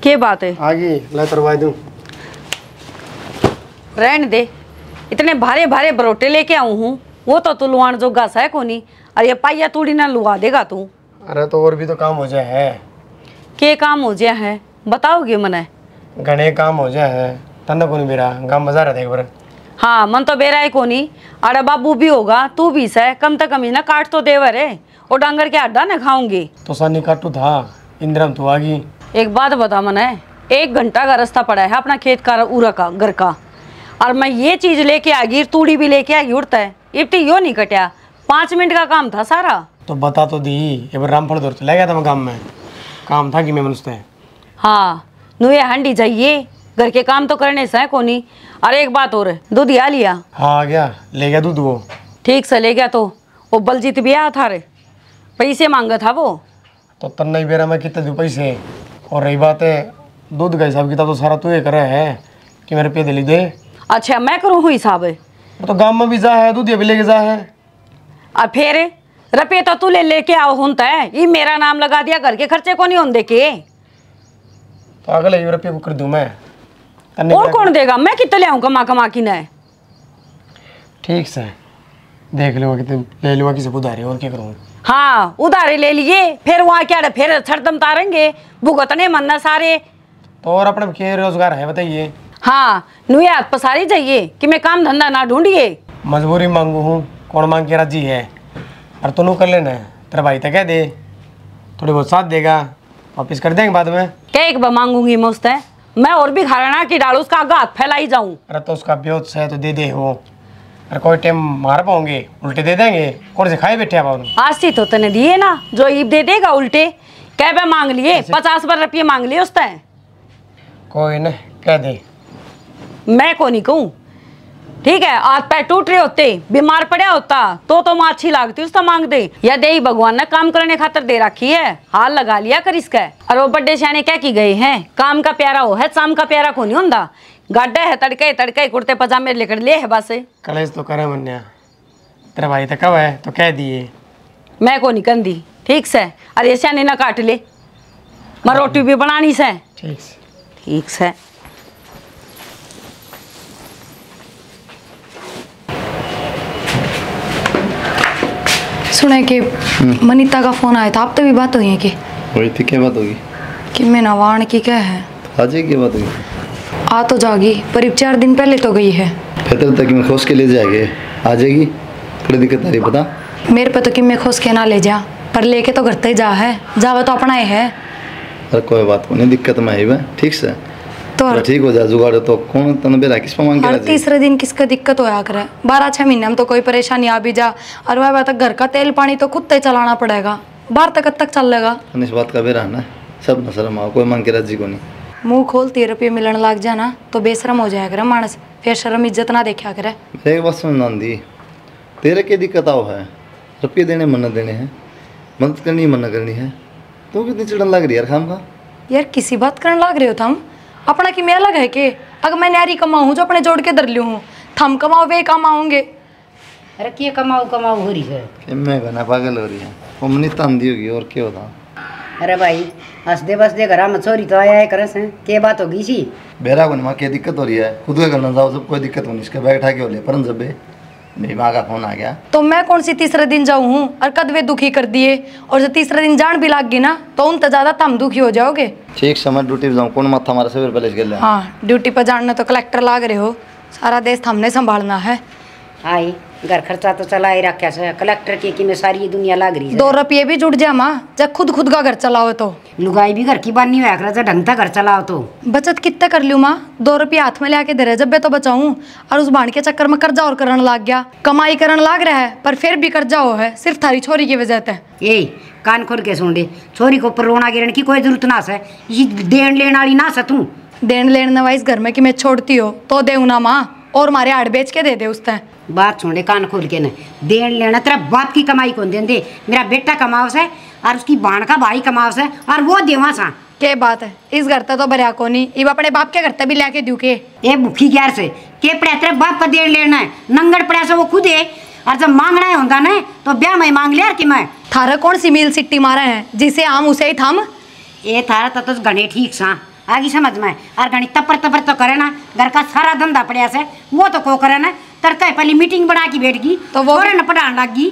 क्या बात है? आगे ला करवा दूं। रहने दे, इतने भारे भारे बरोटे लेके आऊँ हूँ, वो तो तू लुआन जोगा सा है कोनी। अरे ये पाइया तूड़ी ना लुआ देगा तू। अरे तो और भी तो काम हो जाए है। के काम हो जाए है बताओगे मने? घने काम हो जाए है तन्ना कोनी मेरा गांव मजा रहा था एक बार। हाँ मन तो बेरा है कोनी। अरे बाबू भी होगा तू भी सह, कम से कम ही ना काट तो देवर है। और डांगर के अड्डा ना खाऊंगी तो सानी काटू था इंदिराम तू आ गई। एक बात बता मने, 1 घंटा का रास्ता पड़ा है अपना खेत का उरा का घर का, और मैं ये चीज लेके आ गई, तूड़ी भी लेके आ गई उड़ता है। इतनी यो नहीं कटिया, 5 मिनट का काम था सारा। तो बता तो दी एक बार रामफल दौर चला गया था मैं गाँव में, काम था कि मैं मनुष्य। हाँ नुए हांडी चाहिए, घर के काम तो करने से कोनी। अरे एक बात और, दूध आ लिया? हाँ आ गया, ले गया दूध वो। ठीक से ले गया तो वो बलजीत भी आया था रे, पैसे मांगा था वो। तो तन्ना ही बेरा मैं कितने दूँ पैसे। और रही बात है दूध का हिसाब किताब तो सारा तू ये करे है कि मेरे पे दिली दे। अच्छा मैं करूँ हुई हिसाब है? तो गाँव में भी जा है दूध ये भी लेके जा है। और फिर रुपये तो तू ले लेके आओ होता है, ये मेरा नाम लगा दिया, घर के खर्चे को नहीं होने के। तो अगले रुपये को कर दूँ मैं। और कौन देगा? मैं कितने ले आऊँ कमा कमा की ना। ठीक से देख लूँगा कितने ले लूँगा, किसी उधारी और क्या करूँ। हाँ उधारे ले लिए, फिर वहाँ क्या फिर छड़दम तारेंगे, भुगतने मनना सारे। तो और अपने क्या रोजगार है बताइए। हाँ नुए हाथ पसारी चाहिए कि मैं काम धंधा ना ढूंढिए। मजबूरी मांगू हूँ, कौन मांग के राजी है। और तू कर लेना तेरा भाई तक कह दे, थोड़ी बहुत साथ देगा, वापिस कर देंगे बाद में। क्या एक बार मांगूंगी मुझसे है? मैं और भी घराना की डालू उसका आगा हाथ फैलाई जाऊं। अरे तो उसका ब्योत से तो दे दे हो। अरे कोई टाइम मार पाओगे उल्टे दे देंगे, कौन से खाए बैठे आप। आज तो तने दिए ना, जो ईब दे देगा उल्टे। क्या बे मांग लिए 50 बार रुपये मांग लिए उसने। कोई न कह दे, मैं को नहीं कहूँ। ठीक है हाथ पैर टूट रहे होते, बीमार पड़ा होता तो माँ अच्छी लागती उसका मांग दे। या दे भगवान ने काम करने खातर दे रखी है, हाल लगा लिया कर इसका। और वो बड्डे सियाने क्या की गए हैं, काम का प्यारा हो है शाम का प्यारा को नहीं होता। गाड्डा है तड़के तड़के कुर्ते पजामे लेकर ले है बस। कलेज तो करे मन्या, तेरा भाई तक कब है तो कह दिए। मैं को नहीं कंदी ठीक से। अरे सियाने ना काट ले, मैं रोटी भी बनानी से। ठीक से ठीक से। सुने कि मनीता का फोन आया था, आप तो भी बात हुई है कि वही थी। क्या बात होगी? कि मैं नवाण की क्या है आज ही क्या बात होगी? आ तो जागी पर 4 दिन पहले तो गई है। बेहतर था कि मैं खोज के ले जाएगी, आ जाएगी। थोड़ी दिक्कत आ रही बता। मेरे पे तो कि मैं खोज के ना ले जा, पर लेके तो घर तक जा है, जावा तो अपना ही है। अरे कोई बात को नहीं, दिक्कत में आई है ठीक से तो ठीक हो जा जुगाड़। तो कौन तन बेरा किस पर मांग हर तीसरे दिन किसका दिक्कत होया करे। 12-6 महीने में तो कोई परेशानी आ भी जा, और वह बात घर का तेल पानी तो खुद चलाना पड़ेगा, बाहर तक चलेगा। इस बात का बेरा ना सब न शर्म आओ, कोई मांग के राजी को नहीं। मुँह खोलती रुपये मिलने लग जाना तो बेशरम हो जाया करे मानस, फिर शर्म इज्जत ना देखा करे। मेरे एक बात सुन दी, तेरे क्या दिक्कत आओ है? रुपये देने मना देने हैं, मदद करनी मना करनी है। तो कितनी चिड़न लग रही है यार खाम का। यार किसी बात करने लग रहे हो थम, अपना कि मैं अलग है कि अगर मैं नारी कमाऊँ जो अपने जोड़ के धर लूँ हूँ, थम कमाओ वे कमाओगे। अरे क्या कमाऊ हो रही है? मैं कहना पागल हो रही है, वो मनी तांदी होगी और क्या होता। अरे भाई हंसदे बसदे घर में चोरी तो आया है करे से, क्या बात होगी सी? बेरा को नहीं क्या दिक्कत हो रही है, खुद का करना जाओ जब कोई दिक्कत होनी इसका बैठा के हो ले। पर जब मेरी माँ का फोन आ गया तो मैं कौन सी तीसरे दिन जाऊँ हूँ और कद वे दुखी कर दिए, और जो तीसरे दिन जान भी लाग गई ना तो उन तो ज्यादा तुम दुखी हो जाओगे। ठीक समय ड्यूटी पे जाऊँ, कौन माथा हमारा सवेर पहले गया। हाँ ड्यूटी पर जाना तो कलेक्टर लाग रहे हो, सारा देश हमने संभालना है। आई घर खर्चा तो चला ही रखा से, कलेक्टर की में सारी दुनिया लाग रही है। 2 रुपये भी जुट जा माँ, जब खुद का घर चलाओ तो। लुगाई भी घर की बात नहीं हुआ कर, ढंग का घर चलाओ तो। बचत कितना कर लूँ माँ, 2 रुपये हाथ में ले दे रहे जब तो बचाऊँ, और उस बाण के चक्कर में कर्जा और करने लग गया। कमाई करने लग रहा है पर फिर भी कर्जा हो है, सिर्फ थारी छोरी की वजह से। ए कान खोल के सुन दे, छोरी को ऊपर रोना गिरने की कोई जरूरत ना है, ये देन लेने वाली ना से तू। देन लेने वाइस घर में कि मैं छोड़ती हो तो दे ना माँ, और मारे आड़ बेच के दे उसने। बात छोड़े कान खोल के न, देन लेना तेरा बाप की कमाई कौन देन दे, मेरा बेटा कमाओ से और उसकी बाण का भाई कमाओ से और वो देवा सा। क्या बात है, इस घर तो भरिया को नहीं, इब अपने बाप के घर भी लेके दू के। ए भूखी गैर से के पड़ा तेरे बाप का देन लेना है, नंगड़ पड़ा से वो खुद है, और जब मांगना है होगा ना तो ब्याह में मांग ले यार कि मैं। थारा कौन सी मील सिट्टी मारा है जिसे आम उसे ही थम। ए थारा तो घने ठीक सा, आगे समझ में। और घनी तपर तपर तो करे ना, घर का सारा धंधा पड़िया से वो तो को करे ना। तड़का पहले मीटिंग बना के बैठ गई तो वो न पढ़ाने लग गई।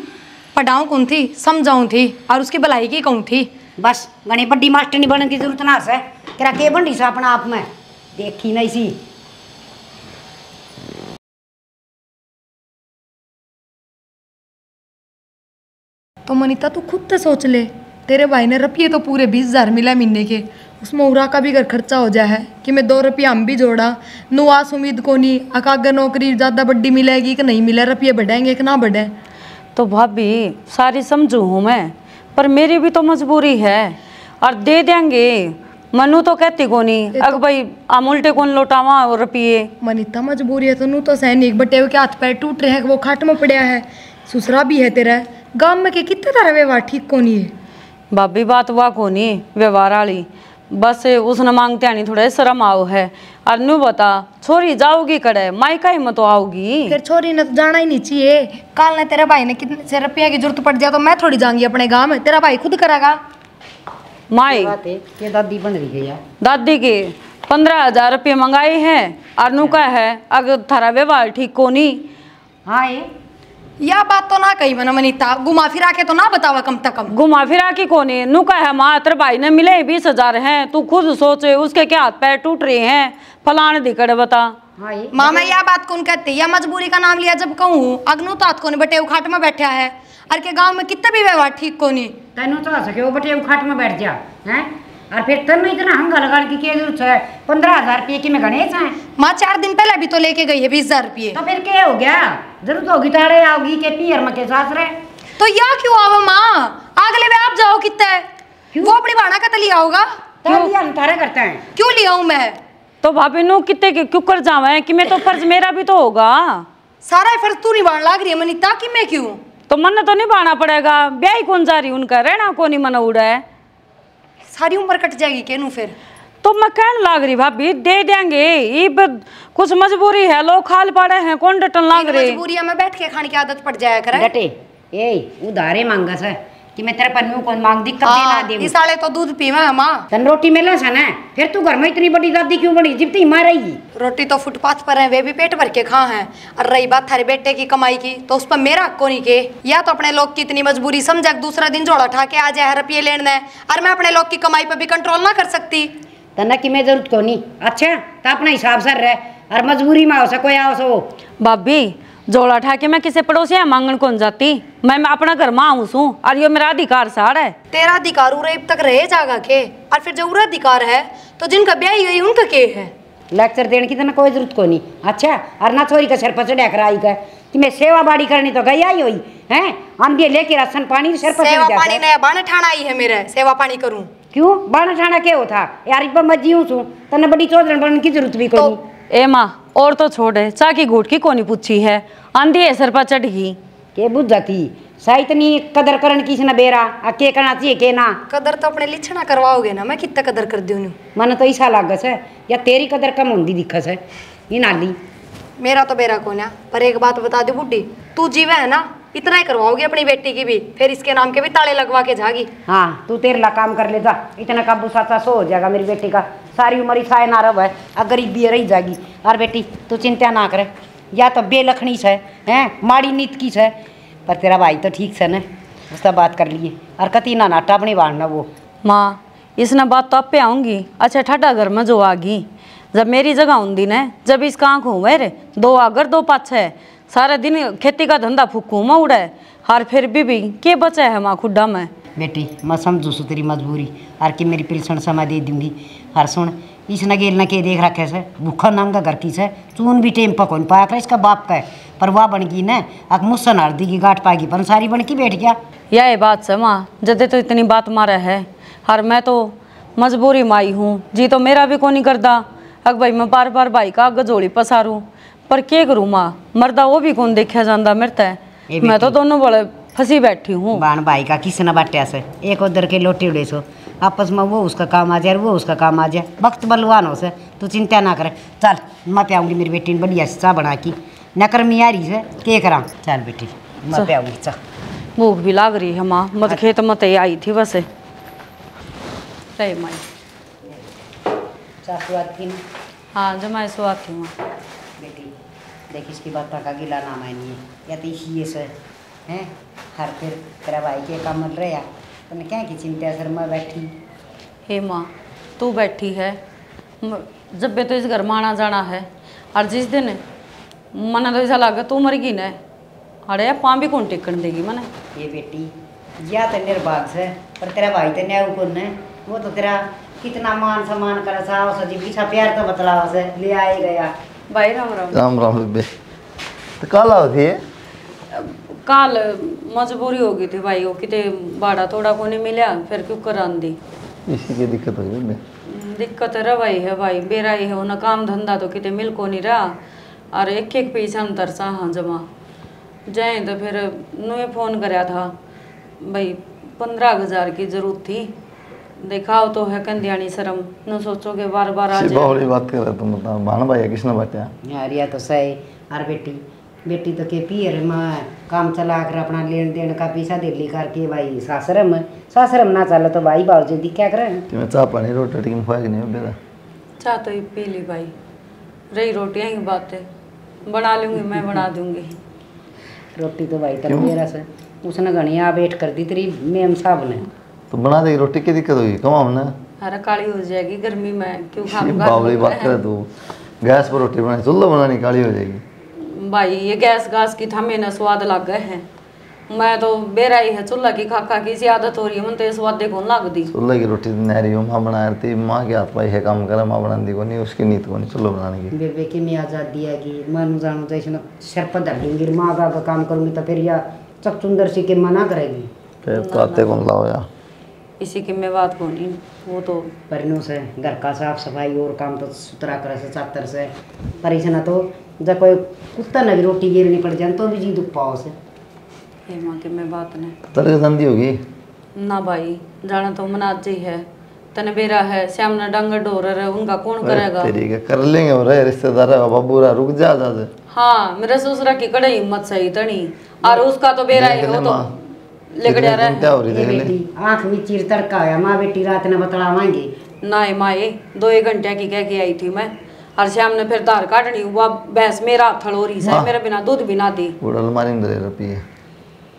पढ़ाऊँ कौन थी, समझाऊँ थी और उसकी भलाई की कहूँ थी। बस घनी बड़ी मास्टर नहीं बनने की जरूरत ना है। तेरा के बंडी सा अपना आप में देखी नहीं सी। तो मनीता तू खुद से सोच ले, तेरे भाई ने रुपये तो पूरे 20,000 मिला महीने के, उसमें उरा का भी घर खर्चा हो जाए है कि मैं 2 रुपये हम भी जोड़ा। नुआस उम्मीद को नहीं अकागर नौकरी ज़्यादा बड्डी मिलेगी कि नहीं मिले, रुपये बढ़ेंगे कि ना बढ़े। तो भाभी सारी समझू हूँ मैं, पर मेरी भी तो मजबूरी है और दे देंगे। मनु तो कहती को नहीं अग भाई आम उल्टे कौन लौटावा और रुपये। मनीता मजबूरी है तो नू तो सैनिक बटे के हाथ पैर टूट रहे हैं, वो खाट में पड़ा है, ससुरा भी है तेरा। गांव में के कितने तारा व्यवहार ठीक को नहीं है। भाभी बात वाह को नहीं व्यवहार वाली, बस उसने मांगते आनी थोड़ा शर्म आओ है। और नू बता छोरी जाओगी कड़े माई का हिम्मत तो आओगी। फिर छोरी ने तो जाना ही नहीं चाहिए। कल ने तेरे भाई ने कितने से रुपये की जरूरत पड़ जाए तो मैं थोड़ी जाऊंगी अपने गांव में, तेरा भाई खुद करेगा। माई बात है ये दादी बन रही है यार। दादी के 15,000 रुपये मंगाए हैं और नू का है अगर थारा व्यवहार ठीक को नहीं। हाँ ये या बात तो ना कही मैंने मनीता, घुमा फिरा के तो ना बतावा कम तक कम। घुमा फिरा की कोनी नू का है माँ तेरे भाई ने मिले 20,000 हैं, तू खुद सोचे उसके क्या हाथ पैर टूट रहे हैं फलाने दिकड़ बता। हाँ ये माँ मैं यह बात कौन कहती या मजबूरी का नाम लिया जब कहूँ अग्नू तो हाथ को नहीं बटे उखाट में बैठा है और के गांव में कितने भी व्यवहार ठीक को नहीं। तेनू तो आ सके वो बटे उखाट में बैठ जा हैं। और फिर तेन इतना हंगा लगा की क्या जरूरत है। 15,000 रुपये की में गणेश है। माँ 4 दिन पहले भी तो लेके गई है 20,000 रुपये। तो फिर क्या हो गया, जरूरत होगी ताड़े आओगी के पियर में के साथ रहे। तो या क्यों आवा माँ, अगले वे आप जाओ कितने वो अपनी भाड़ा का तो लिया होगा। क्यों तारे करते हैं क्यों लिया हूँ मैं। तो भाभी नू कितने के क्यों कर जावे कि मैं तो फर्ज मेरा भी तो होगा। सारा फर्ज तू निभाने लग रही है मनीता कि मैं क्यों। तो मन तो निभाना पड़ेगा, ब्याह कौन जा रही उनका रहना को नहीं मन उड़ा है। सारी उम्र कट जाएगी केनू फिर। तो मैं कहने लाग रही भाभी दे देंगे ये कुछ मजबूरी है, लोग खाल पड़े हैं कौन डटन लाग रहे। मजबूरिया में बैठ के खाने की आदत पड़ जाया करे। डटे ए उधारे मांगा से कि मैं तेरे पर न्यू कौन मांग दी कब देना दे। इस साले तो दूध पीवा है माँ। तन रोटी मिला से ना, फिर तू घर में इतनी बड़ी दादी क्यों बनी जितनी मारेगी। रोटी तो फुटपाथ पर है वे भी पेट भर के खा है। और रही बात थारे बेटे की कमाई की तो उस पर मेरा हक को नहीं के। या तो अपने लोग की इतनी मजबूरी समझा दूसरा दिन जोड़ा उठा के आ जाए रुपये लेने और मैं अपने लोग की कमाई पर भी कंट्रोल ना कर सकती। तना की मैं जरूरत को नहीं। अच्छा तो अपना हिसाब से रह और मजबूरी में हो सको या हो सो। भाभी जोड़ा उठा के मैं किसी पड़ोसी या मांगन कौन जाती, मैं अपना घर में आऊँ सू और ये मेरा अधिकार साड़ है। तेरा अधिकार उरे अब तक रहे जागा के और फिर जो उरा अधिकार है तो जिनका ब्याह ही गई उनका के है। लेक्चर देने की तना कोई जरूरत को नहीं। अच्छा और ना छोरी का सिर पर चढ़ा कर आई का कि मैं सेवा बाड़ी करनी तो गई आई हुई है। हम भी लेके राशन पानी सिर पर सेवा पानी नया बाण ठाना आई है मेरे सेवा पानी करूं क्यों बाण ठाना क्या होता यार इब मैं जीऊं छू तने बड़ी चौधरन बनने की जरूरत भी कोई नहीं। ए माँ और तो छोड़े चा की घूट की कोनी पूछी है आंधी है सर पर चढ़ गई के बुझ जाती साहित्य नहीं कदर करन किसी न बेरा आ के करना चाहिए के ना। कदर तो अपने लिछना करवाओगे ना, मैं कितना कदर कर दूं। मन तो ऐसा लागस है या तेरी कदर कम होंदी दिखस है ये नाली। मेरा तो बेरा कोना पर एक बात बता दे बुड्ढी, तू जीवे है ना इतना ही करवाओगी अपनी बेटी की भी, फिर इसके नाम के भी ताले लगवा के जागी। हाँ तू तेरे ला काम कर ले जा, इतना काबू साचा सो हो जाएगा मेरी बेटी का। सारी उम्र छाए ना रह है और गरीबी रही जाएगी। और बेटी तू चिंता ना करे, या तो बेलखनी से हैं माड़ी नीत की से, पर तेरा भाई तो ठीक से न उसका बात कर लिए और कती ना नाटा अपनी बाढ़ना वो। माँ इसने बात तो अब पे आऊँगी। अच्छा ठाडा घर में जो आगी जब मेरी जगह होंगी न, जब इसका आँख हो मेरे 2 आगर 2 पाछे सारा दिन खेती का धंधा फूकू में उड़े हर फिर भी के बचा है माँ खुड्डा में। बेटी मैं समझू सू तेरी मजबूरी और कि मेरी पिलसन समय दे दूंगी। हर सुन इस नगेल न के देख रखे से भूखा नाम का घर की से चून भी टेम पकौन पाया कर इसका बाप का है, पर वाह बन गई न अक मुस्सन हल्दी की गांठ पाएगी पर सारी बन की बैठ गया। यह बात से माँ जदे तो इतनी बात मारा है हर मैं तो मजबूरी माई हूँ जी तो मेरा भी को नहीं करता। अग भाई मैं बार बार भाई का गजोड़ी पसारूँ पर के करूँ माँ, मरदा वो भी कौन देखा जाता मरता है। मैं तो दोनों बड़े फंसी बैठी हूँ। बाण भाई का किस न बाट्या से एक उधर के लोटे उड़े सो आपस में वो उसका काम आ जाए वो उसका काम आ जाए वक्त बलवान हो से तू चिंता ना करे। चल मैं प्याऊँगी मेरी बेटी ने बढ़िया चाह बना की नकर मियारी से के करा। चल बेटी मैं प्याऊँगी चाह, भूख भी लाग रही है माँ, मत खेत मत आई थी वैसे। सही माई चाकू आती थी ना हाँ जमा सो आती हूँ। बेटी, देख इसकी बात का गिला नाम है नहीं या तो ये से हैं हर फिर तेरा भाई के काम मिल रहा तूने क्या की चिंता सर मैं बैठी। हे माँ तू बैठी है, जब भी तो इस घर में आना जाना है, और जिस दिन मना तो ऐसा लगा तू मर गई न, अरे यार पाँ भी कौन टेकन देगी मना। ये बेटी या तो निर्भाग से पर तेरा भाई तो न्याय कौन है, वो तो तेरा कितना मान सम्मान कर सा सजी पीछा प्यार तो बतलावा से ले आए गया। भाई राम राम। राम राम बेबे। तो काला होती है काल मजबूरी हो गई थी भाई, वो कितने बाड़ा थोड़ा को नहीं मिला फिर क्यों करान दी। इसी की दिक्कत हो गई। दिक्कत रवाई है भाई, बेराई है उन्हें काम धंधा तो कितने मिल को नहीं रहा, और एक एक पैसा अंतर सा हाँ जमा जाए तो फिर नुए फ़ोन कराया था भाई 15,000 की ज़रूरत थी, दिखाओ तो है कंदियानी शर्म न सोचो के बार बार आ जाए। बात कर रहे तुम बताओ भाण भाई किसने बांटा यार या तो सही। और बेटी तो के पियर में काम चला कर अपना लेन देन का पैसा दिल्ली करके भाई सासरम ना चलो तो भाई बाबू जी क्या करें। तुम्हें चाह पानी रोटी टिकन खुआ नहीं बेटा? चाह तो ही पी ली भाई, रही रोटियाँ की बात है, बना लूँगी मैं बना दूँगी रोटी तो भाई तब मेरा से उसने घनिया वेट कर दी तेरी मेम साहब ने। तो बना देगी रोटी की दिक्कत होगी कमा हमने? अरे काली हो जाएगी गर्मी में क्यों बावली बात करे तू, गैस पर रोटी बनाई चूल्हा बनानी काली हो जाएगी भाई। ये गैस की था मैंने स्वाद लग गए हैं, मैं तो बेराई है चूल्हा की खा की सी आदत हो रही है, मन तो स्वाद देखो लग दी। चूल्हा की रोटी नहरी हो माँ बना रही माँ के हाथ पाई है काम करे माँ बना दी को नहीं, उसकी नीत को नहीं चूल्हा बनाने की। बेबे की मैं आज़ादी आएगी मन जानू तो इसने सिर पर धर लूँगी, माँ बाप का काम करूँगी तो फिर या चकचुंदर सी के मना करेगी। फिर तो आते कौन लाओ यार, इसी की मैं बात को नहीं वो तो परिनों से घर का साफ सफाई और काम तो सुथरा करे से चातर से पर इसना तो जब कोई कुत्ता न भी रोटी गिरनी पड़ जाए तो भी जी दुख पाओ से। हे माँ की मैं बात नहीं तेरे संधि होगी ना भाई, जाना तो मनाज ही है, तने बेरा है श्याम ना डंगर डोर है उनका कौन करेगा। तेरी के कर लेंगे और रिश्तेदार बाबू रुक जा जा। हाँ मेरे ससुरा की कड़े हिम्मत सही तनी, और उसका तो बेरा है वो तो लेगड़िया रहा। आँख में चिर तड़का है माँ बेटी रात ने बतलावाएंगे ना माए 2-1 घंटे की कह के आई थी मैं, और श्याम ने फिर धार काटनी हुआ भैंस मेरा थड़ोरी से मेरे बिना दूध भी ना दी। बूढ़ा अलमारी में धरे रुपये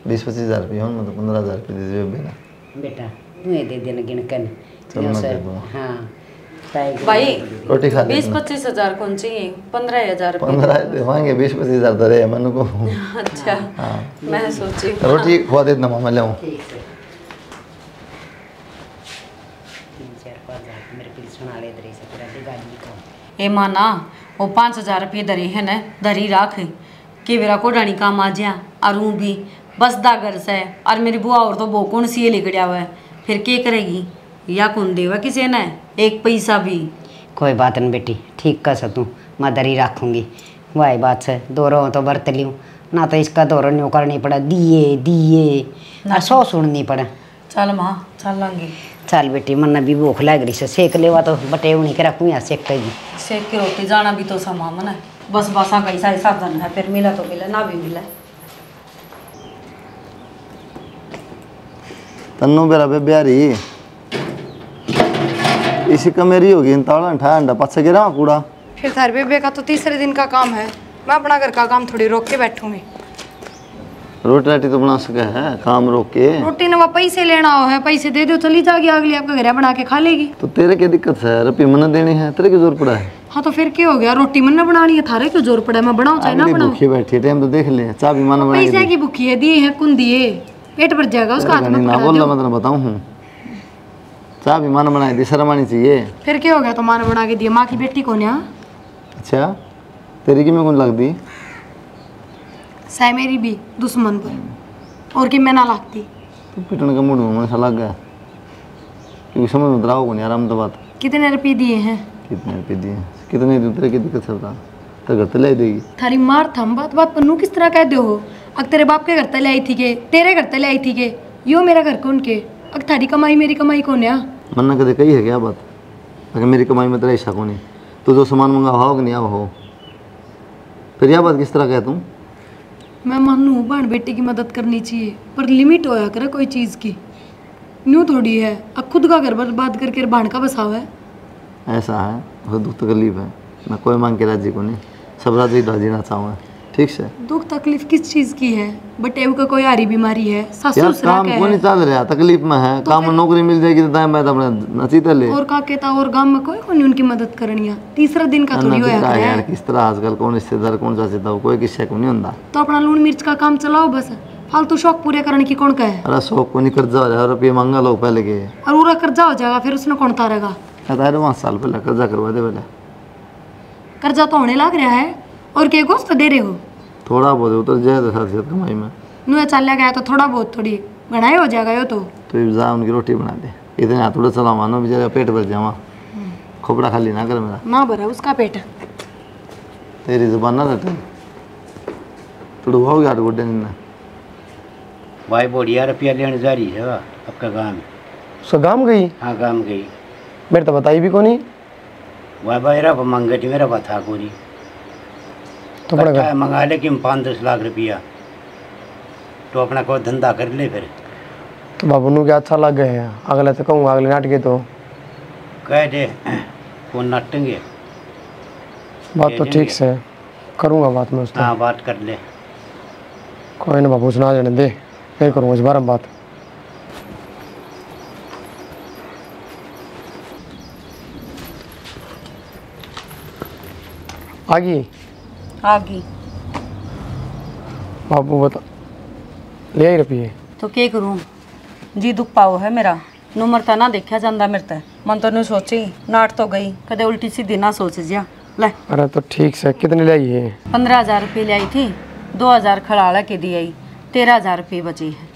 20-25 हज़ार रुपये हो तो 15,000 रुपये दे दे बेटा। बेटा तुम्हें दे देना गिनकन। हाँ भाई रोटी खा 20-25 हज़ार कौन चाहिए, 15,000 15 देवाएंगे 20-25 हज़ार धरे मन को। अच्छा हाँ मैं सोची रोटी खुआ देना मामा ले आऊँ। ए माना वो 5,000 रुपये धरे है न धरी राख के मेरा को डाणी काम आ जा, और ऊ भी बस दागर से, और मेरी बुआ और तो वो कौन सी लिखड़ा हुआ है फिर के करेगी या कौन देवा किसी ने एक पैसा भी। कोई बात नहीं बेटी ठीक कर सकूँ मैं दरी रखूँगी, वही बात से दोरों तो बरत लियूँ ना तो इसका दोरों न्यू करनी पड़ा दिए दिए ना सो सुननी पड़े। चल माँ चल लांगी। चल बेटी मन भी भूख लग रही से सेक लेवा तो बटे उन्हीं के रखूँ या सेक कही सेक की रोटी जाना भी तो समा मन है बस बसा कैसा हिसाब जाना है, फिर मिला तो मिला ना भी मिला। तन्नू बेरा बे ब्यारी इसी कमेरी होगी ताड़ा ठंडा पाछे गिरा कूड़ा। फिर थारे बेबे का तो तीसरे दिन का काम है, मैं अपना घर का काम थोड़ी रोक के बैठूंगी। रोटी राटी तो बना सके है काम रोक के। रोटी ने वो पैसे लेना हो है, पैसे दे दो चली जाएगी अगली आपका घर बना के खा लेगी। तो तेरे क्या दिक्कत है, रुपये मन देनी है तेरे की जोर पड़ा है। हाँ तो फिर क्या हो गया, रोटी मन बनानी है थारे क्यों जोर पड़ा है, मैं बनाऊं चाहे ना बनाऊं। भूखी बैठी है टाइम तो देख ले, चाह भी मन बनाएगी। पैसे की भूखी है, दिए है कुन दिए पेट भर जाएगा उसका हाथ में ना बोल मतलब बताऊं हूँ, चाह भी मन बनाई दी शर्म आनी चाहिए। फिर क्या हो गया, तो माँ ने बना के दिया, माँ की बेटी कौन है। अच्छा तेरी की मैं कौन लगती साय मेरी भी दुश्मन पर और कि मैं ना लगती। तो पिटने का मूड में मन लग गया क्योंकि समझ में रहा होगा नहीं आराम तो बात। कितने रुपये दिए हैं, कितने रुपये दिए, कितने दिन तेरे की दिक्कत चलता तो घर तले देगी। थारी मार थम बात बात पर नू किस तरह कह दो हो, अग तेरे बाप के घर तले आई थी के तेरे घर तले आई थी के यो मेरा घर कौन के, अग थारी कमाई मेरी कमाई कौन है। मन ने कदे कही है क्या बात, अगर मेरी कमाई में तेरा हिस्सा कौन है, तो जो सामान मंगा हो कि नहीं हो, फिर यह बात किस तरह कह तू। मैं मानू बहन बेटी की मदद करनी चाहिए पर लिमिट होया करे कोई चीज़ की, न्यू थोड़ी है अब खुद का घर बर्बाद करके बहन का बसाव है। ऐसा है वो दुख तकलीफ है, मैं कोई मांग के राजी को नहीं, सब राजी जीना चाहूँगा। ठीक से दुख तकलीफ किस चीज की है? बटेव का कोई आरी बीमारी है, यार ससुर सरा काम का को नहीं है, चल रहा, तकलीफ में है, काम में नौकरी मिल जाएगी तो दाएं बाएं अपने नसीते ले। और का कहता और गांव में कोई कोनी उनकी मदद करनी है। तीसरा दिन का थोड़ी होया यार है। किस तरह आजकल कौन रिश्तेदार कौन सा सीधा कोई किस्से को नहीं होता। तो अपना लून मिर्च का काम चलाओ बस, फालतू शौक पूरे करने की कौन कहे? अरे शौक को नहीं कर्जा हो जाए, रुपये मांगा लोग पहले के, और पूरा कर्जा हो जाएगा फिर उसने कौन तारेगा? 5 साल पहले कर्जा करवा दे पहले। कर्जा तो होने लग रहा है, और क्या गोश्त दे रहे हो? थोड़ा बहुत उतर जाए तो साथ कमाई में नुआ चल गया तो थोड़ा बहुत थोड़ी बनाए हो जाएगा यो तो। तो जा उनकी रोटी बना दे, इतने हाथ उड़े चला मानो बेचारा पेट भर जावा, खोपड़ा खाली ना कर मेरा। ना भरा उसका पेट। तेरी जुबान ना रटे, तो डुबाओगे यार गोड्डे ने। भाई बढ़िया रुपया लेने जा रही है आपका गाँव में। उसका गाँव गई? हाँ गाँव गई। मेरे तो बताई भी को नहीं। वह भाई रहा मंगे थी मेरा बता कोरी तो पड़ेगा मंगा ले कि 5-10 लाख रुपया, तो अपना कोई धंधा कर ले फिर। तो बाबू नु क्या अच्छा लग गए, अगले तो कहूँगा अगले नाटके तो कह दे वो नाटेंगे। बात तो ठीक से करूँगा बात में उससे। हाँ बात कर ले। कोई ना बाबू सुना जाने दे, फिर करूँगा इस बार हम बात। आगी आगी बाबू बता ले आई रुपये तो क्या करूँ जी, दुख पाओ है मेरा नु मरता ना देखा जाता मेरे ते मन तो नहीं सोची नाट तो गई कदे उल्टी सीधी ना सोच जिया ले। अरे तो ठीक से कितने ले आई है? 15,000 रुपये ले आई थी, 2,000 खड़ाला के दी आई, 13,000 रुपये बची है।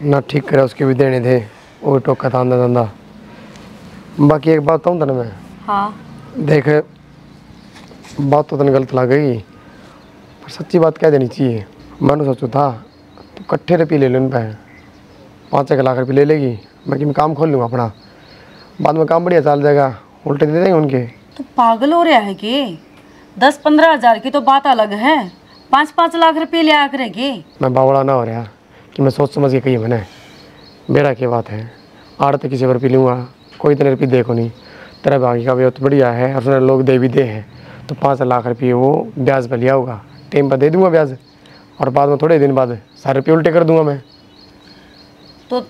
ना ठीक करे उसके भी देने थे, वो टोका था अंदा धंधा। बाकी एक बात बताऊँ तेने मैं। हाँ देख बात तो तने गलत लग गई, पर सच्ची बात कह देनी चाहिए। मैंने सोचू था तो इकट्ठे रुपये ले लो इन पे, 5-1 लाख रुपये ले लेगी, मैं काम खोल लूँगा अपना, बाद में काम बढ़िया चल जाएगा, उल्टे दे देंगे उनके। तो पागल हो रहा है कि 10-15,000 की तो बात अलग है, 5-5 लाख रुपये ले आ करेगी। मैं बावड़ा ना हो रहा कि मैं सोच समझ के कही मैंने, मेरा क्या बात है, आड़ते किसी रुपये लूँगा, कोई इतने रुपये देखो नहीं, तेरा भागी का भी तो बढ़िया है, और उसने लोग दे भी दे हैं, तो 5 लाख रुपये वो ब्याज पर लिया होगा, टाइम पर दे दूँगा ब्याज, और बाद में थोड़े दिन बाद सारे रुपये उल्टे कर दूँगा मैं। तो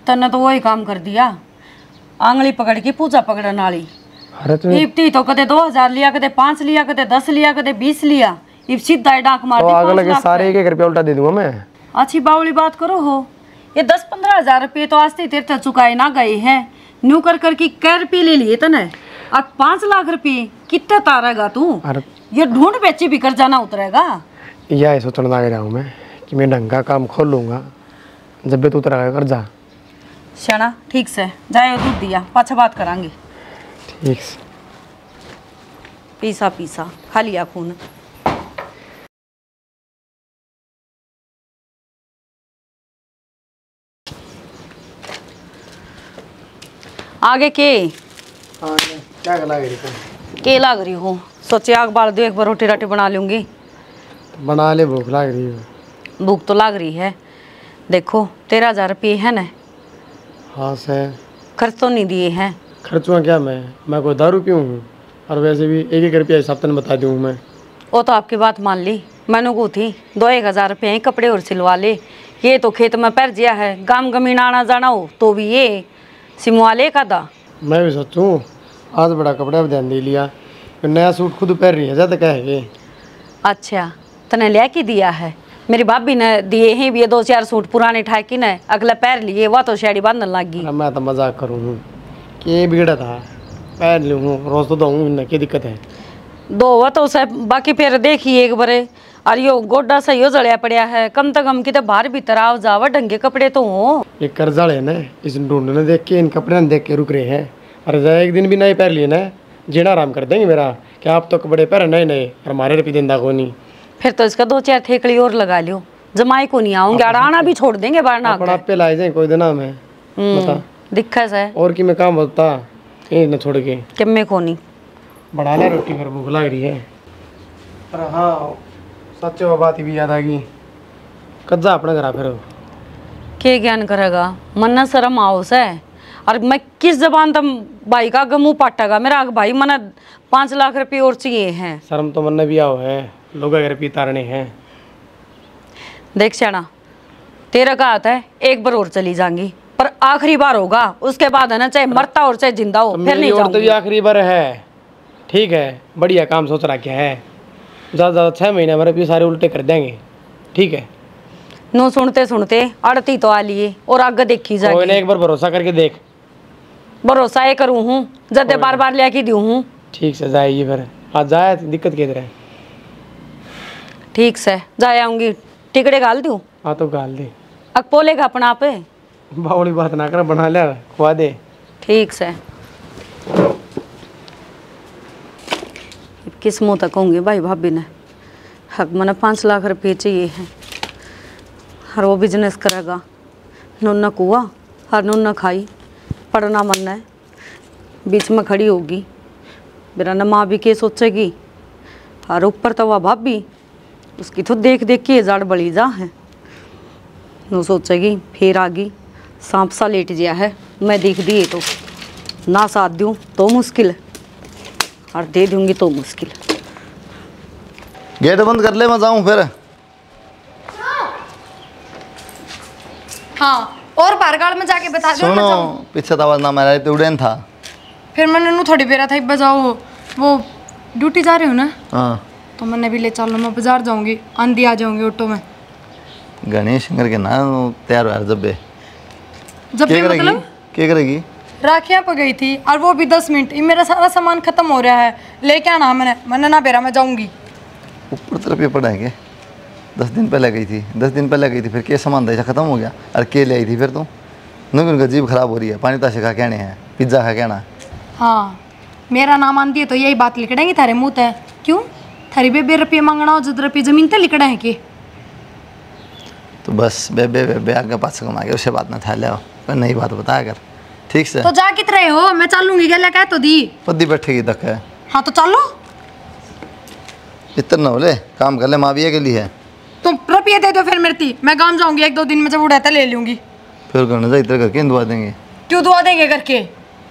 तने तो वही काम कर दिया, आंगली पकड़ के पूजा पकड़न वाली। अरे तो इप्ती तो कदे 2,000 लिया, कदे 5 लिया, कदे 10 लिया, कदे 20 लिया, इब सीधा डाक मार दी 5 अगले के लाख सारे 1-1 रुपया उल्टा दे दूँगा मैं। अच्छी बावली बात करो हो, ये 10-15,000 रुपये तो आज तीर तक चुकाए ना गए हैं, न्यू कर कर की कै रुपये ले लिए तने, अब 5 लाख रुपये कितने तारेगा तू? अरे ये ढूंढ बेची भी कर जाना उतरेगा। यह सोचने लग रहा हूँ मैं कि मैं ढंग का काम खोल लूँगा, जब भी तू उतरा कर जा। शना ठीक से जाए, दूध दिया पाछा बात करांगे। ठीक से पीसा पीसा खा लिया खून। आगे के हाँ क्या लग रही के लग रही हो? सोचे आग बाल दो, एक बार रोटी राटी बना लूँगी। बना ले, भूख लग रही है। भूख तो लग रही है, देखो 13,000 रुपये है ना। हाँ से खर्च तो नहीं दिए हैं। खर्चुआ क्या मैं कोई दारू पीऊँ हूँ, और वैसे भी 1-1 रुपया हिसाब तन बता दूँ मैं। वो तो आपकी बात मान ली, मैंने को थी 2-1 हज़ार रुपये कपड़े और सिलवा ले, ये तो खेत में पैर जिया है, गाम गमीन आना जाना हो तो भी ये सिमवा ले का दा। मैं भी सोचूँ आज बड़ा कपड़ा ध्यान दे लिया, नया सूट खुद पहन रही है, ज़्यादा कहेंगे। अच्छा तने ले के दिया है? मेरी भाभी ने दिए हैं भी 2-4 सूट पुराने ठाकी ने, अगला पैर लिए वह तो शेड़ी बांधने लग गई। मैं तो मजाक करूँ कि बिगड़ा था, पहन लूँ रोज तो दूँ, क्या दिक्कत है? दो वह तो सब बाकी फिर देखिए एक बारे, और यो गोड्डा सा यो जड़िया पड़िया है, कम से कम कितने बाहर भीतर आओ जावा ढंगे कपड़े तो हो। ये कर्जाल है ना, इस ढूंढने देख के इन कपड़े देख के रुक रहे हैं, अरे एक दिन भी नए पैर लिए ना जीना आराम कर देंगे मेरा, क्या आप तो कपड़े पैर नए नए और हमारे रुपये देंदा को नहीं। फिर तो इसका 2-4 ठेकड़ी और लगा लियो, जमाई को नहीं आऊंगे, अड़ाना भी छोड़ देंगे बारना आप पे लाए जाए कोई दिन में बता दिक्कत है। और कि मैं काम होता ये न छोड़ के किम्मे को नहीं बढ़ा ले रोटी, फिर भूख लग रही है। अरे हाँ सच वो बात भी याद आ गई, कद जा अपने घर फिर के ज्ञान करेगा, मन न शर्म आओ से, और मैं किस जबान तम भाई का मुंह पाटेगा मेरा भाई मना 5 लाख रुपए और चाहिए हैं। शर्म तो मन भी आओ है, लोग अगर पी तारने हैं। देख श्याना, तेरा का आता है एक बार और चली जाऊंगी, पर आखिरी बार होगा, उसके बाद है ना चाहे मरता और चाहे जिंदा हो, तो फिर नहीं और तो भी जाऊंगी। आखिरी बार है, ठीक है, बढ़िया काम सोच रखा है। ज़्यादा ज़्यादा 6 महीने हमारे भी सारे उल्टे कर देंगे, ठीक है। नो सुनते सुनते अड़ती तो आ लिए और आगे देखी कोई ना, जाए। एक बार भरोसा करके देख। भरोसा ये करूँ हूँ जदे बार बार लेके दूँ हूँ। ठीक से जाएगी फिर, आज जाए तो दिक्कत किधर है। ठीक से जा आऊंगी, टिकड़े गाल दूँ हाँ तो गाल दे, अकपोले का अपना पे। बावली बात ना कर, बना ले खुआ दे। ठीक से किस मुँह तक होंगे भाई भाभी ने, हक मैंने 5 लाख रुपये चाहिए हैं और वो बिजनेस करेगा। नून कुआ और नून खाई, पढ़ना मन है, बीच में खड़ी होगी मेरा न माँ भी के सोचेगी, और ऊपर तो वह भाभी उसकी तो देख देख के जाड़ बड़ी जा है। नो सोचेगी फिर आगी सांप सा लेट गया है, मैं देख दिए तो ना साथ दूँ तो मुश्किल है और दे दूंगी तो मुश्किल है। गेट बंद कर ले, मैं जाऊँ फिर। हाँ, और बारगाड़ में जाके बता दो। सुनो, पीछे तो आवाज ना मारा तो उड़ेन था। फिर मैंने नू थोड़ी बेरा था बजाओ, वो ड्यूटी जा रहे हो ना, हाँ, तो मैंने भी ले चलो, मैं बाजार जाऊंगी, आंधी आ जाऊंगी ऑटो में। गणेश करके ना तैयार हो यार, जब बे जब क्या भी करेगी, मतलब क्या करेगी? राखियाँ पर गई थी और वो भी 10 मिनट, ये मेरा सारा सामान खत्म हो रहा है, लेके आना मैंने ना बेरा मैं जाऊंगी। ऊपर तरफ ये पड़ा है क्या? 10 दिन पहले गई थी, 10 दिन पहले गई थी, फिर क्या सामान था खत्म हो गया? और के ले आई थी फिर? तुम उनका जीभ खराब हो रही है, पानी ताशे खा कहने हैं, पिज्ज़ा खा कहना। हाँ, मेरा नाम आन दिए तो यही बात लिखड़ेंगे थारे मुँह है। क्यों थारी बेबे रुपये मांगना हो, 10 रुपये जमीन तक लिखड़ा है कि? तो बस बेबे बेबे आगे पास कमा के उससे बात ना था, ले पर नई बात बताया कर, ठीक से। तो जा कित रहे हो, मैं चलूंगी गला कह तो दी। पद्दी बैठेगी तक है। हाँ तो चलो, इतना ना बोले, काम कर ले, माँ भी के लिए है। तो रुपये दे दो फिर मेरी, मैं गाँव जाऊंगी 1-2 दिन में, जब उड़ाता ले लूंगी। फिर करना जा इतना करके दुआ देंगे। क्यों दुआ देंगे करके?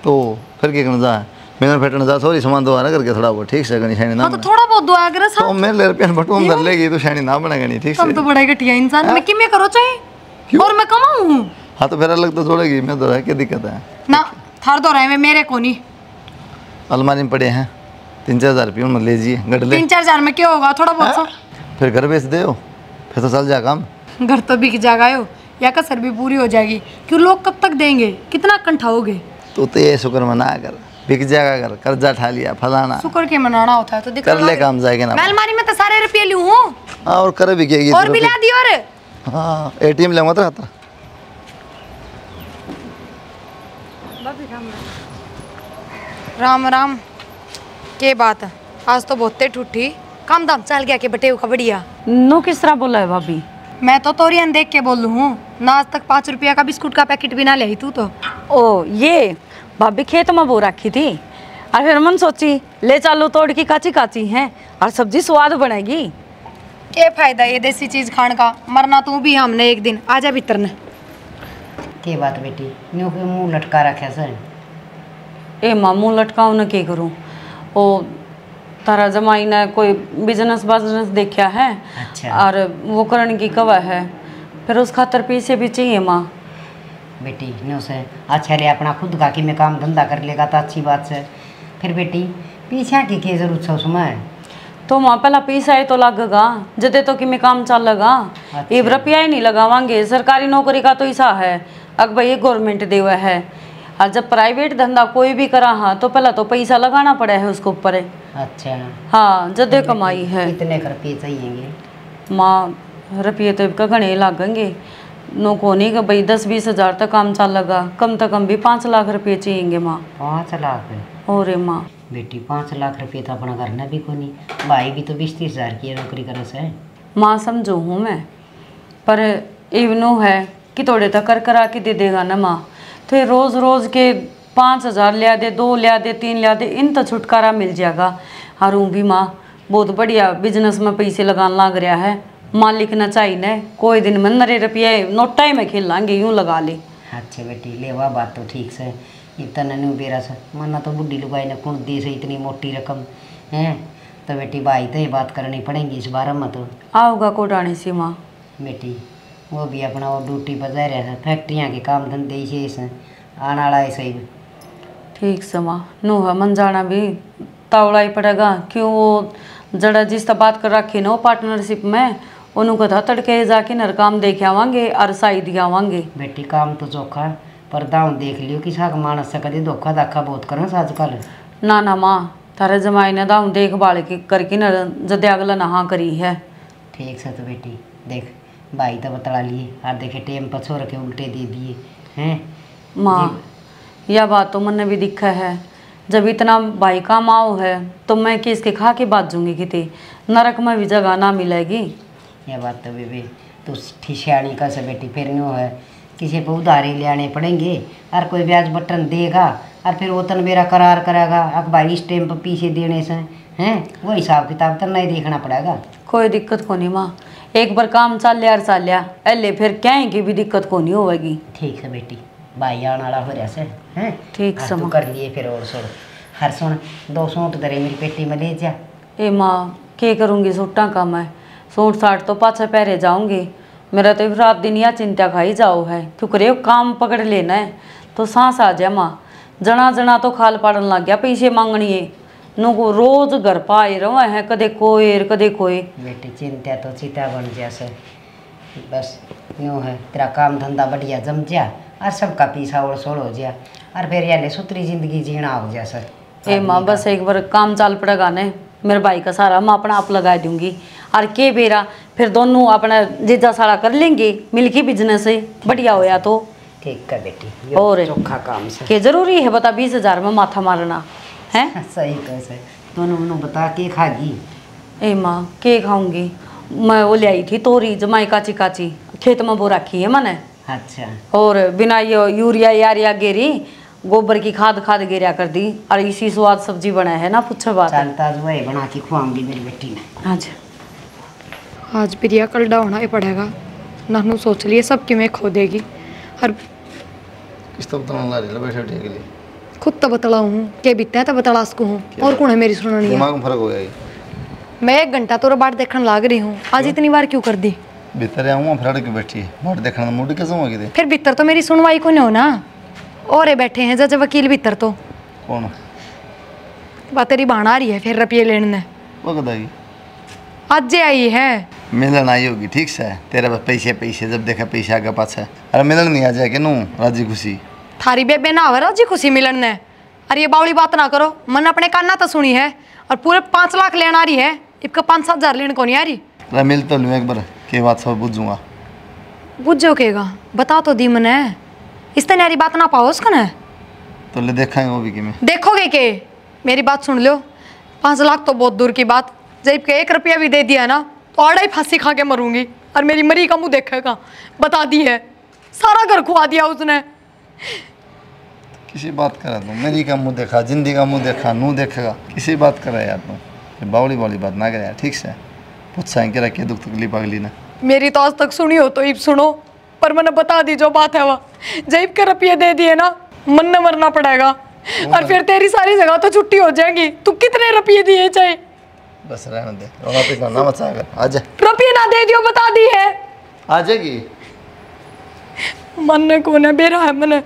तो फिर क्या करना जा, मेरा फेटना जा, सॉरी सामान दुआ ना करके थोड़ा बहुत, ठीक से गणी शैनी ना हाँ तो थोड़ा बहुत दुआ कर तो मेरे ले रुपया बटूम कर लेगी तो शैनी ना बनेगा नहीं, ठीक तुम से। तो बड़ा घटिया इंसान, मैं किमें करो चाहे और मैं कमाऊं। हाँ तो फिर अलग तो जोड़ेगी, मैं तो क्या दिक्कत है ना थार दो रहे में मेरे को नहीं। अलमारी में पड़े हैं 3-4 हज़ार रुपये, उनमें लीजिए गडले। 3-4 हजार में क्या होगा, थोड़ा बहुत सा। फिर घर बेच दे, फिर तो चल जा काम। घर तो बिक जाएगा यो, या कसर भी पूरी हो जाएगी। क्यों लोग कब तक देंगे, कितना कंठाओगे? तो ये शुक्र मना कर, बिक जाएगा घर, कर्जा ठा लिया फलाना, शुक्र के मनाना होता है तो दिक्कत कर ले काम जाएगा ना। मैं अलमारी में तो सारे रुपये लूँ हूँ हाँ और कर भी क्या और मिला दी। और हाँ ATM लेंगे तो खाता। राम राम, के बात है आज तो बहुते ठूठी, काम दाम चल गया के बटे का बढ़िया। नो किस तरह बोला है भाभी? मैं तो तोरियन देख के बोलूँ हूँ ना, आज तक 5 रुपया का बिस्कुट का पैकेट भी ना ले तू तो। ओ ये भाभी खेत में बो रखी थी और फिर मन सोची ले चलो तोड़ की काची काची हैं और सब्जी स्वाद बनेगी। के फायदा ये देसी चीज खाने का, मरना तू भी हमने एक दिन। आजा भीतर ने। के बात बेटी, न्यू के मुंह लटका रखे सर। ए मामू लटकाऊ न के करूँ, ओ तारा जमाई ने कोई बिजनेस देखा है। अच्छा। और वो करने की कवा है, फिर उस खातर पैसे भी चाहिए माँ। बेटी न्यू से अच्छा रे, अपना खुद का कि मैं काम धंधा कर लेगा तो अच्छी बात है। फिर बेटी पीछे की जरूरत है उसमें? तो माँ पहला पैसा है तो लगेगा, जदे तो कि मैं काम चल लगा। अच्छा। ये रुपया ही नहीं लगावांगे, सरकारी नौकरी का तो ऐसा है अग भाई ये गवर्नमेंट दे हुआ है, और जब प्राइवेट धंधा कोई भी करा हाँ तो पहला तो पैसा लगाना पड़ा है उसके ऊपर। अच्छा हाँ जदे कमाई है। कितने रुपये चाहिए? माँ रुपये तो इनका घने लागेंगे, नो को नहीं कि भाई 10-20 हज़ार तक काम चल लगा, कम से कम भी 5 लाख रुपये चाहिएंगे माँ। 5 लाख? और माँ बेटी 5 लाख रुपये तो अपना करना भी को नहीं, भाई भी तो 20-30 हज़ार की नौकरी करे से। माँ समझो हूँ मैं, पर इवनो है कि थोड़े तक कर करा के दे देगा ना माँ, तो ये रोज़ रोज़ के 5 हज़ार लिया दे, 2 लिया दे, 3 लिया दे, इन तो छुटकारा मिल जाएगा। और ऊँ भी माँ बहुत बढ़िया बिजनेस में पैसे लगाने लग रहा है, मालिक ना चाहिए न कोई दिन में नरे रुपये नोटा ही में खेल लाएंगे, यूँ लगा ले। अच्छे बेटी ले वाह बात तो ठीक से इतना नहीं बेरा से मना तो बुढ़ी लुगाई ने कौन दे से इतनी मोटी रकम है। तो बेटी भाई तो ये बात करनी पड़ेगी इस बारे में। तो आओगा कोटानी सी माँ बेटी वो भी अपना वो ड्यूटी पर जा रहा है, फैक्ट्रियाँ के काम धंधे ही से आने वाला है सही। ठीक से माँ नो है मन जाना भी तावड़ा ही पड़ेगा क्यों वो जड़ा जिस तरह बात कर रखी ना वो पार्टनरशिप में उन्होंने कहा तड़के जाके नर काम देख आवांगे और साई दिया आवांगे। बेटी काम तो चौखा पर दाम देख लियो कि साग मानस से कभी धोखा दाखा बहुत करना आजकल। ना माँ थारे जमाई ने दाम देखभाल के करके न जदे अगला नहा करी है। ठीक से तो बेटी देख भाई तो बतला लिए और देखे टेम पर छोड़ के उल्टे दे दिए हैं। माँ यह बात तो मन भी दिखा है जब इतना भाई का माओ है तो मैं किसके खा के बात दूंगी कितनी नरक में भी जगह ना मिलेगी। यह बात तो बेबी तू ठिसियाणी का से बेटी फिर यूँ है किसी पर उधारी ले आने पड़ेंगे और कोई ब्याज बटन देगा और फिर वो तन मेरा करार करेगा अखबारी स्टैम्प पीछे देने से हैं वो हिसाब किताब तो नहीं देखना पड़ेगा। कोई दिक्कत को नहीं माँ एक बार काम चल लिया अल्ले फिर कहीं की भी दिक्कत को नहीं होगी। ठीक है बेटी भाई आने वाला हो रहा से हैं ठीक तू कर लिए फिर और सुन हर सुन 2 सूट तेरे मेरी पेटी में ले जा। ए माँ क्या करूँगी सूटा का मैं सूट साट तो पाछे पहरे जाऊँगी मेरा तो रात दिन यह चिंता खाई जाओ है क्योंकि काम पकड़ लेना है तो सांस आ जाए माँ जना जना तो खाल पाड़न लग गया पैसे मांगनी है नो को रोज घर पाए रहा है कदे कोई बेटी चिंता तो चिता बन जैसे बस यूँ है तेरा काम धंधा बढ़िया जम जा और सबका पीछा और सोड़ हो जा और फिर यार सुतरी जिंदगी जीना हो जा सर। ए माँ बस एक बार काम चाल पड़ेगा ने मेरे भाई का सारा मैं अपना आप लगा दूंगी और के बेरा फिर दोनों अपना जीजा सारा कर लेंगे मिलके बिजनेस है बढ़िया होया तो ठीक है बेटी और चोखा काम से के जरूरी है बता 20,000 में माथा मारना है। सही कैसे दोनों बता के खागी। ए माँ के खाऊंगी मैं वो ले आई थी तोरी जमाई काची काची खेत में बो रखी है मैंने। अच्छा और बिना ये यूरिया यारिया गेरी गोबर की खाद गेरिया कर दी और इसी स्वाद सब्जी बना है ना पूछो बात है। चलता वही बना के खुआऊंगी मेरी बेटी ने। अच्छा आज प्रिया कल डाउना ही पड़ेगा नानू सोच लिए सबकी मैं खो देगी और किस तो बताना ला रही बैठे उठे के लिए खुद तो बतला हूँ के बीतते हैं तो बतला उसको हूँ और कौन है मेरी सुननी है। दिमाग में फर्क हो गया ये। मैं 1 घंटा तो बाट देखने लाग रही हूँ आज इतनी बार क्यों कर दी। भीतर आऊँ फिर क्यों बैठी है बाट देखना मूड कैसे होगी दे फिर भीतर तो मेरी सुनवाई को नहीं हो ना और बैठे हैं जज वकील भीतर तो कौन बात तेरी बहाना आ रही है फिर रुपये लेने वो कदाई आज जे आई है मिलन आई होगी ठीक से तेरे पास पैसे जब देखा पैसे आगे पास अरे मिलन नहीं आ जाए कि नू राजी खुशी थारी बेबे ना हो जी खुशी मिलन ने अरे ये बावली बात ना करो मन अपने काना तो सुनी है और पूरे 5 लाख लेने आ रही है इसका 5-7 हज़ार लेने को नहीं आ रही। अरे मिल तो लूँ एक बार के बात सब बुझूंगा बुझो केगा बता तो दी मने इस तरह यारी बात ना पाओ उसका ना तो ले देखा है वो भी कि मैं देखोगे के मेरी बात सुन लो 5 लाख तो बहुत दूर की बात जब के 1 रुपया भी दे दिया ना तो आड़ा ही फांसी खा के मरूंगी और मेरी मरी का मुंह देखेगा बता दी है सारा घर खुआ दिया उसने। किसी बात करा तू मेरी का मुँह देखा जिंदगी का मुँह देखा नू देखेगा किसी बात करा यार तू बावली बात ना करे यार ठीक से पूछा है कि रखिए दुख तकलीफ अगली ने मेरी तो आज तक सुनी हो तो इब सुनो पर मैंने बता दी जो बात है वह जब के रुपये दे दिए ना मन न मरना पड़ेगा और फिर तेरी सारी जगह तो छुट्टी हो जाएगी। तू कितने रुपये दिए चाहे बस रहने दे रोना पिटना ना मचा कर आ जा रुपये ना दे दियो बता दी है आ जाएगी मन ने कौन है बेरा है मैंने